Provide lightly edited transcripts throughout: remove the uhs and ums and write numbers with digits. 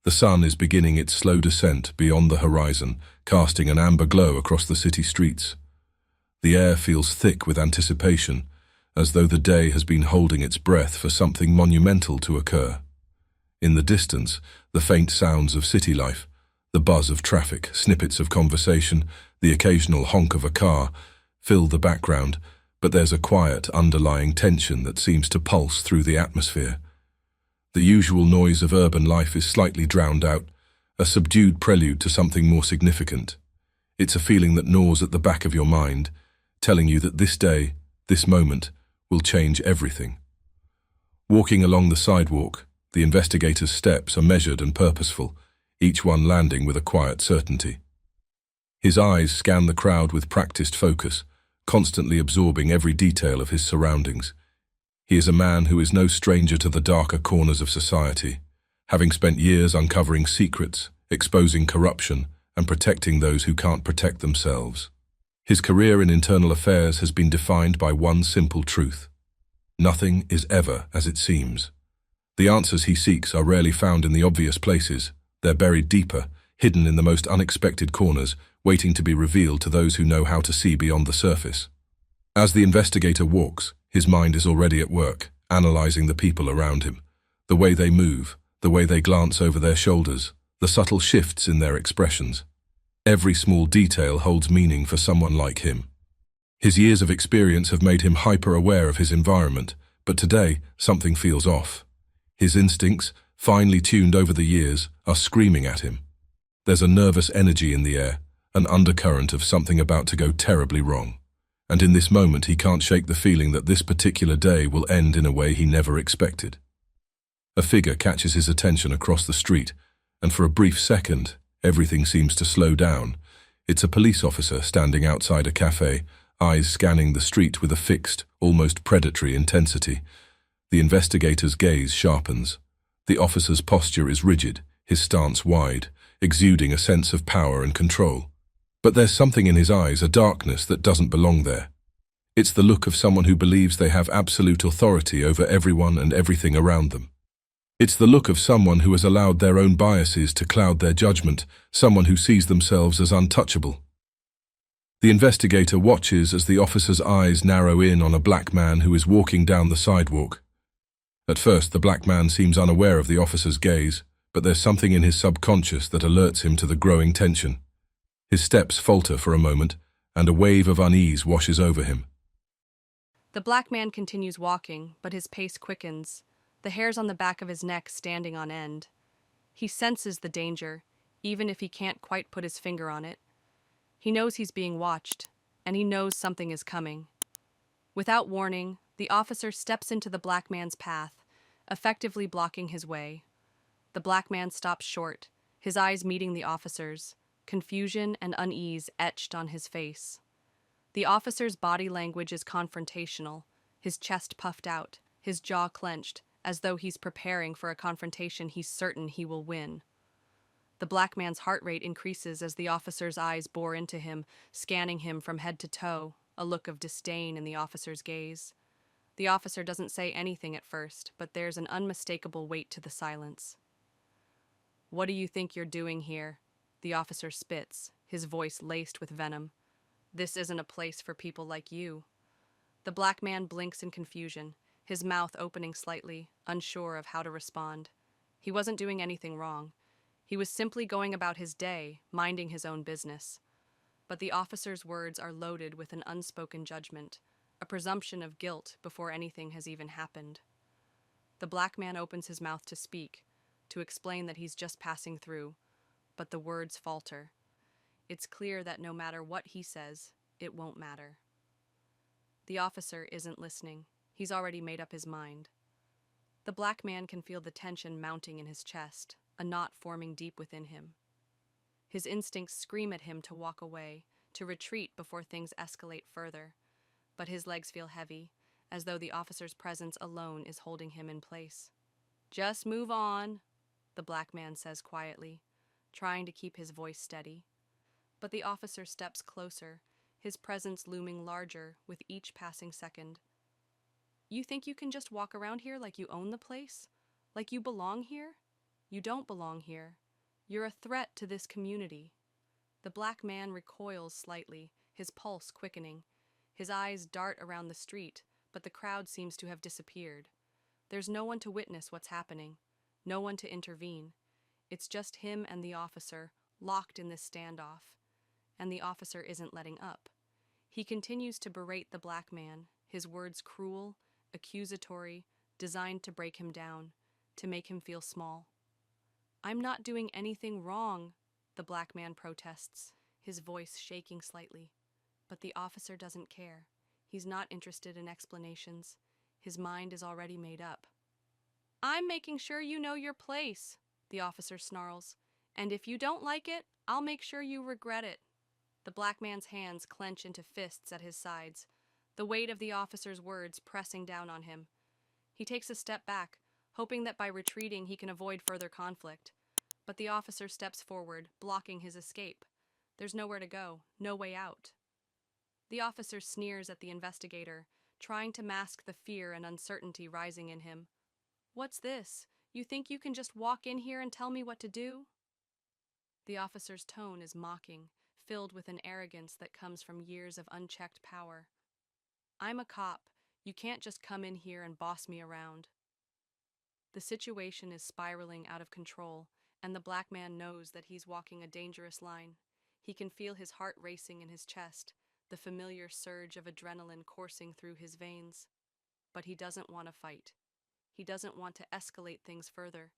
The sun is beginning its slow descent beyond the horizon, casting an amber glow across the city streets. The air feels thick with anticipation, as though the day has been holding its breath for something monumental to occur. In the distance, the faint sounds of city life, the buzz of traffic, snippets of conversation, the occasional honk of a car, fill the background, but there's a quiet, underlying tension that seems to pulse through the atmosphere. The usual noise of urban life is slightly drowned out, a subdued prelude to something more significant. It's a feeling that gnaws at the back of your mind, telling you that this day, this moment, will change everything. Walking along the sidewalk, the investigator's steps are measured and purposeful, each one landing with a quiet certainty. His eyes scan the crowd with practiced focus, constantly absorbing every detail of his surroundings. He is a man who is no stranger to the darker corners of society, having spent years uncovering secrets, exposing corruption, and protecting those who can't protect themselves. His career in internal affairs has been defined by one simple truth: nothing is ever as it seems. The answers he seeks are rarely found in the obvious places. They're buried deeper, hidden in the most unexpected corners, waiting to be revealed to those who know how to see beyond the surface. As the investigator walks, his mind is already at work, analyzing the people around him, the way they move, the way they glance over their shoulders, the subtle shifts in their expressions. Every small detail holds meaning for someone like him. His years of experience have made him hyper-aware of his environment, but today something feels off. His instincts, finely tuned over the years, are screaming at him. There's a nervous energy in the air, an undercurrent of something about to go terribly wrong. And in this moment he can't shake the feeling that this particular day will end in a way he never expected. A figure catches his attention across the street, and for a brief second, everything seems to slow down. It's a police officer standing outside a cafe, eyes scanning the street with a fixed, almost predatory intensity. The investigator's gaze sharpens. The officer's posture is rigid, his stance wide, exuding a sense of power and control. But there's something in his eyes, a darkness that doesn't belong there. It's the look of someone who believes they have absolute authority over everyone and everything around them. It's the look of someone who has allowed their own biases to cloud their judgment, someone who sees themselves as untouchable. The investigator watches as the officer's eyes narrow in on a black man who is walking down the sidewalk. At first, the black man seems unaware of the officer's gaze, but there's something in his subconscious that alerts him to the growing tension. His steps falter for a moment, and a wave of unease washes over him. The black man continues walking, but his pace quickens, the hairs on the back of his neck standing on end. He senses the danger, even if he can't quite put his finger on it. He knows he's being watched, and he knows something is coming. Without warning, the officer steps into the black man's path, effectively blocking his way. The black man stops short, his eyes meeting the officer's, confusion and unease etched on his face. The officer's body language is confrontational, his chest puffed out, his jaw clenched, as though he's preparing for a confrontation he's certain he will win. The black man's heart rate increases as the officer's eyes bore into him, scanning him from head to toe, a look of disdain in the officer's gaze. The officer doesn't say anything at first, but there's an unmistakable weight to the silence. "What do you think you're doing here?" The officer spits, his voice laced with venom. "This isn't a place for people like you." The black man blinks in confusion, his mouth opening slightly, unsure of how to respond. He wasn't doing anything wrong. He was simply going about his day, minding his own business. But the officer's words are loaded with an unspoken judgment, a presumption of guilt before anything has even happened. The black man opens his mouth to speak, to explain that he's just passing through, but the words falter. It's clear that no matter what he says, it won't matter. The officer isn't listening. He's already made up his mind. The black man can feel the tension mounting in his chest, a knot forming deep within him. His instincts scream at him to walk away, to retreat before things escalate further, but his legs feel heavy, as though the officer's presence alone is holding him in place. "Just move on," the black man says quietly, trying to keep his voice steady. But the officer steps closer, his presence looming larger with each passing second. "You think you can just walk around here like you own the place? Like you belong here?" You don't belong here. You're a threat to this community. The black man recoils slightly, his pulse quickening. His eyes dart around the street, but the crowd seems to have disappeared. There's no one to witness what's happening, no one to intervene. It's just him and the officer, locked in this standoff. And the officer isn't letting up. He continues to berate the black man, his words cruel, accusatory, designed to break him down, to make him feel small. "I'm not doing anything wrong," the black man protests, his voice shaking slightly. But the officer doesn't care. He's not interested in explanations. His mind is already made up. "I'm making sure you know your place," the officer snarls. "And if you don't like it, I'll make sure you regret it." The black man's hands clench into fists at his sides, the weight of the officer's words pressing down on him. He takes a step back, hoping that by retreating he can avoid further conflict. But the officer steps forward, blocking his escape. There's nowhere to go, no way out. The officer sneers at the investigator, trying to mask the fear and uncertainty rising in him. "What's this? You think you can just walk in here and tell me what to do?" The officer's tone is mocking, filled with an arrogance that comes from years of unchecked power. "I'm a cop. You can't just come in here and boss me around." The situation is spiraling out of control, and the black man knows that he's walking a dangerous line. He can feel his heart racing in his chest, the familiar surge of adrenaline coursing through his veins. But he doesn't want to fight. He doesn't want to escalate things further.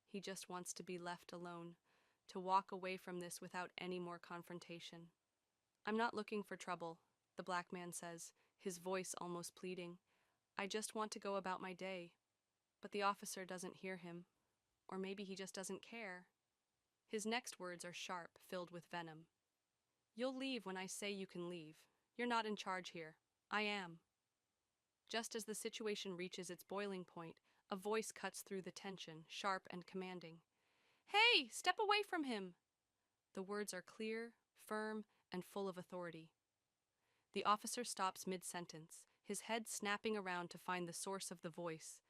He just wants to be left alone, to walk away from this without any more confrontation. "I'm not looking for trouble," the black man says, his voice almost pleading. "I just want to go about my day." But the officer doesn't hear him. Or maybe he just doesn't care. His next words are sharp, filled with venom. "You'll leave when I say you can leave. You're not in charge here. I am." Just as the situation reaches its boiling point, a voice cuts through the tension, sharp and commanding. "Hey, step away from him!" The words are clear, firm, and full of authority. The officer stops mid-sentence, his head snapping around to find the source of the voice.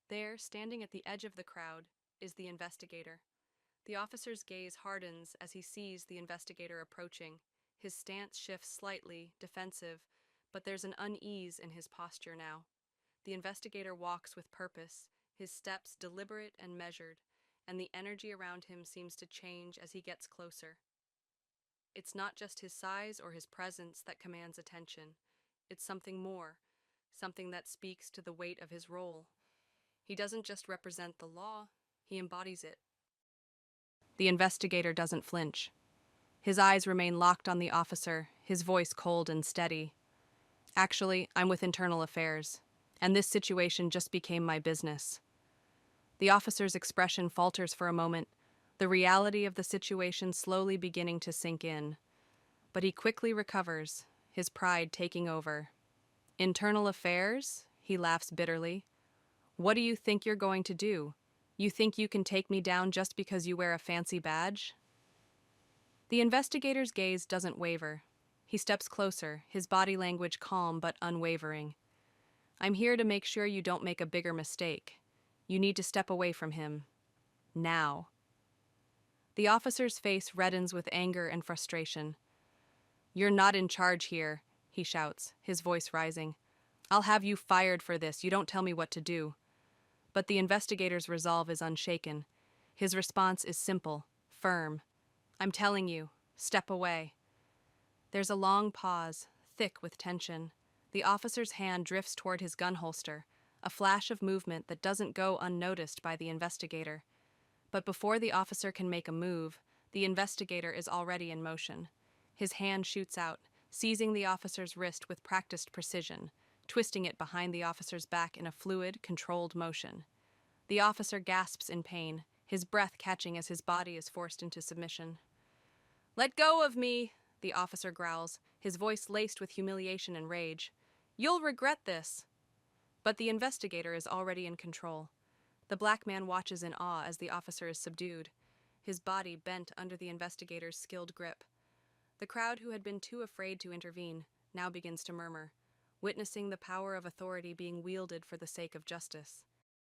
There, standing at the edge of the crowd, is the investigator. The officer's gaze hardens as he sees the investigator approaching. His stance shifts slightly, defensive, but there's an unease in his posture now. The investigator walks with purpose, his steps deliberate and measured, and the energy around him seems to change as he gets closer. It's not just his size or his presence that commands attention. It's something more, something that speaks to the weight of his role. He doesn't just represent the law, he embodies it. The investigator doesn't flinch. His eyes remain locked on the officer, his voice cold and steady. "Actually, I'm with Internal Affairs, and this situation just became my business." The officer's expression falters for a moment, the reality of the situation slowly beginning to sink in. But he quickly recovers, his pride taking over. "Internal Affairs?" He laughs bitterly. "What do you think you're going to do? You think you can take me down just because you wear a fancy badge?" The investigator's gaze doesn't waver. He steps closer, his body language calm but unwavering. "I'm here to make sure you don't make a bigger mistake. You need to step away from him. Now." The officer's face reddens with anger and frustration. "You're not in charge here," he shouts, his voice rising. "I'll have you fired for this. You don't tell me what to do." But the investigator's resolve is unshaken. His response is simple, firm. "I'm telling you, step away." There's a long pause, thick with tension. The officer's hand drifts toward his gun holster, a flash of movement that doesn't go unnoticed by the investigator. But before the officer can make a move, the investigator is already in motion. His hand shoots out, seizing the officer's wrist with practiced precision, twisting it behind the officer's back in a fluid, controlled motion. The officer gasps in pain, his breath catching as his body is forced into submission. "Let go of me," the officer growls, his voice laced with humiliation and rage. "You'll regret this." But the investigator is already in control. The black man watches in awe as the officer is subdued, his body bent under the investigator's skilled grip. The crowd, who had been too afraid to intervene, now begins to murmur, witnessing the power of authority being wielded for the sake of justice.